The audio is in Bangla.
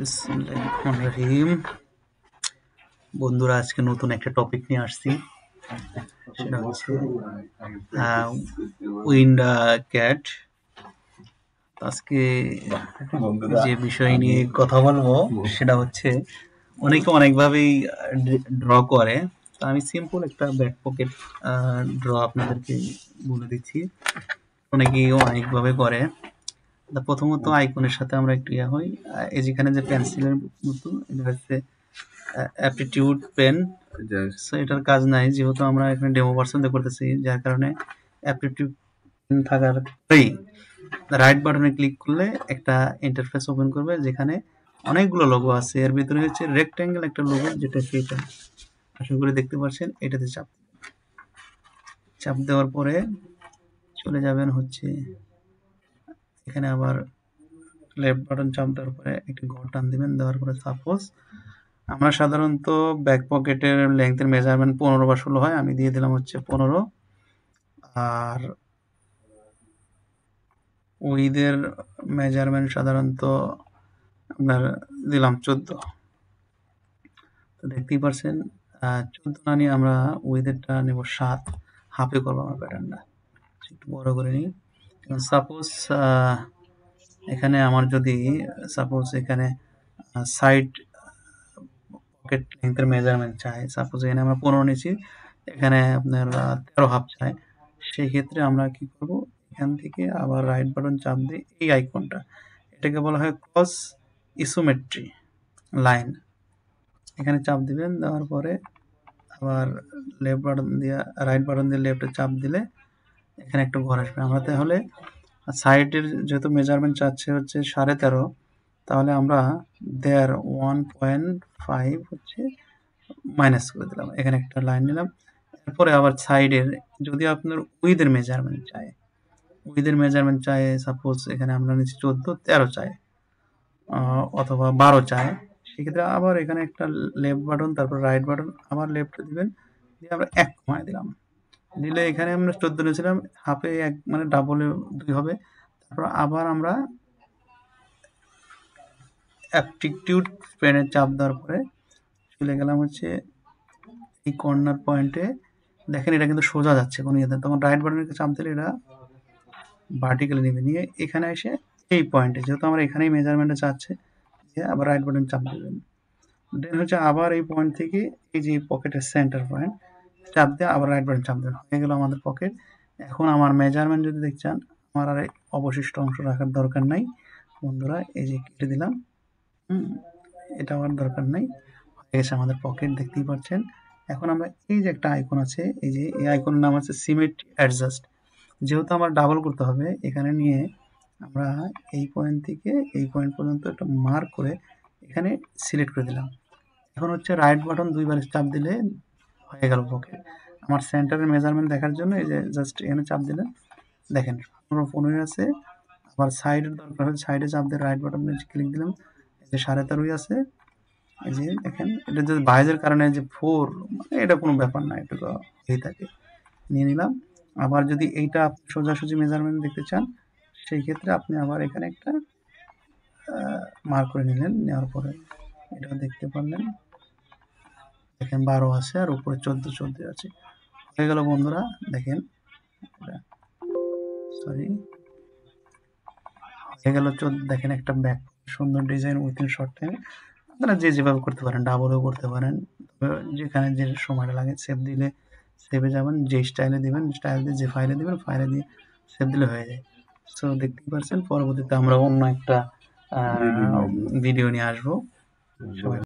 বিসমিল্লাহির বন্ধুরা, আজকে নতুন একটা টপিক নিয়ে আসছি। সেটা হচ্ছে উইন্ড ক্যাট। আজকে যে বিষয় নিয়ে কথা বলবো সেটা হচ্ছে অনেকে অনেকভাবেই ড্র করে। তো আমি সিম্পল একটা ব্যাক পকেট ড্র আপনাদেরকে বলে দিচ্ছি। অনেকেই অনেকভাবে করে। প্রথমত আইকনের সাথে আমরা একটু হই। এই যেখানে যে পেন্সিলের মতো, এটা হচ্ছে অ্যাপটিটিউড পেন। সো এটার কাজ নাই, যেহেতু আমরা এখানে ডেমো ভার্সন দিয়ে করতেছি, যার কারণে অ্যাপটিটিউড পেন থাকার পরেই রাইট বাটনে ক্লিক করলে একটা ইন্টারফেস ওপেন করবে, যেখানে অনেকগুলো লোগো আছে। এর ভিতরে হচ্ছে রেক্ট্যাঙ্গেল একটা লোগো, যেটা সেটা আশা করি দেখতে পাচ্ছেন। এটাতে চাপ দেওয়ার পরে চলে যাবেন হচ্ছে এখানে, আবার লেফট বাটন চাপ দেওয়ার পরে একটি ঘর টান দিবেন। দেওয়ার পরে সাপোজ আমরা সাধারণত ব্যাক পকেটের লেংথের মেজারমেন্ট 15 বা 16 হয়, আমি দিয়ে দিলাম হচ্ছে 15। আর উইদের মেজারমেন্ট সাধারণত আপনার দিলাম 14। তো দেখতেই পারছেন 14 না নিয়ে আমরা উইদেরটা নেব 7, হাফে করবো আমার প্যাটার্নটা। একটু বড় করে নিই। সাপোজ এখানে আমার যদি এখানে সাইড পকেট লেংথের মেজারমেন্ট চাই, সাপোজ এখানে আমরা 15 নিয়েছি, এখানে আপনার 13 হাফ চাই। সেই ক্ষেত্রে আমরা কি করব, এখান থেকে আবার রাইট বাটন চাপ দিয়ে এই আইকনটা, এটাকে বলা হয় ক্রস ইসোমেট্রি লাইন, এখানে চাপ দিবেন। দেওয়ার পরে আবার লেফট বাটন দিয়ে রাইট বাটন দিয়ে লেফটে চাপ দিলে এখানে একটা ঘর আসবে। আমরা তাহলে সাইডের যেহেতু মেজারমেন্ট চাচ্ছে হচ্ছে 13.5, তাহলে আমরা দেয়ার 1.5 হচ্ছে মাইনাস করে দিলাম, এখানে একটা লাইন নিলাম। এরপরে আবার সাইডের যদি আপনার উইদের মেজারমেন্ট চাই, সাপোজ এখানে আমরা নিচ্ছি 14, 13 চাই অথবা 12 চাই, সেক্ষেত্রে আবার এখানে একটা লেফট বাটন, তারপর রাইট বাটন, আবার লেফট দিবেন, দিয়ে আমরা 1 কমায় দিলাম। দিলে এখানে আমরা 14 নিয়েছিলাম, হাফে 1 মানে ডাবলে 2 হবে। তারপর আবার আমরা অ্যাপটিটিউড পেনের চাপ দেওয়ার পরে চলে গেলাম হচ্ছে এই কর্নার পয়েন্টে। দেখেন এটা কিন্তু সোজা যাচ্ছে কোনো ইয়েতে, তখন রাইট বাটনের চাপ দিলে এটা ভার্টিক্যালি নেবে, নিয়ে এখানে এসে এই পয়েন্টে, যেহেতু আমরা এখানেই মেজারমেন্টে চাচ্ছে, দিয়ে আবার রাইট বাটন চাপ দেবেন। দেন হচ্ছে আবার এই পয়েন্ট থেকে এই যে পকেটের সেন্টার পয়েন্ট চাপ দিয়ে আবার রাইট বাটন চাপ দেবেন। হয়ে গেল আমাদের পকেট। এখন আমার মেজারমেন্ট যদি দেখতে চান, আমার আর অবশিষ্ট অংশ রাখার দরকার নাই বন্ধুরা, এই যে কেটে দিলাম। এটা আমার দরকার নাই, হয়ে গেছে আমাদের পকেট, দেখতেই পাচ্ছেন। এখন আমরা এই যে একটা আইকন আছে, এই যে এই আইকনের নাম আছে সিমেট্রি অ্যাডজাস্ট। যেহেতু আমার ডাবল করতে হবে, এখানে নিয়ে আমরা এই পয়েন্ট থেকে এই পয়েন্ট পর্যন্ত একটা মার্ক করে এখানে সিলেক্ট করে দিলাম। এখন হচ্ছে রাইট বাটন 2 বার চাপ দিলে হয়ে গেল পকেট। আমার সেন্টারের মেজারমেন্ট দেখার জন্য এই যে জাস্ট এখানে চাপ দিলেন, দেখেন 15 আছে। আবার সাইডের দরকার হলে সাইডে চাপ দিয়ে রাইট বাটন ক্লিক দিলাম, এই যে 13.5 আছে। এই যে দেখেন, এটা যদি বাইজের কারণে যে 4, মানে এটা কোনো ব্যাপার না, এটা তো হয়ে থাকে, নিয়ে নিলাম। আবার যদি এইটা আপনি সোজাসুজি মেজারমেন্ট দেখতে চান, সেই ক্ষেত্রে আপনি আবার এখানে একটা মার্ক করে নিলেন। নেওয়ার পরে এটা দেখতে পারলেন, দেখেন 12 আছে আর উপরে 14 আছে। হয়ে গেল বন্ধুরা, দেখেন সরি হয়ে গেল 14। দেখেন একটা ব্যাক সুন্দর ডিজাইন উইথিন শর্ট টাইমে। আপনারা যে যেভাবে করতে পারেন, ডাবলও করতে পারেন, যেখানে যে সময়টা লাগে সেভ দিলে সেভে যাবেন, যে স্টাইলে দিবেন স্টাইল দিয়ে, যে ফাইলে দিবেন ফাইলে দিয়ে সেভ দিলে হয়ে যায়। সো দেখতেই পাচ্ছেন, পরবর্তীতে আমরা অন্য একটা ভিডিও নিয়ে আসবো। সবাই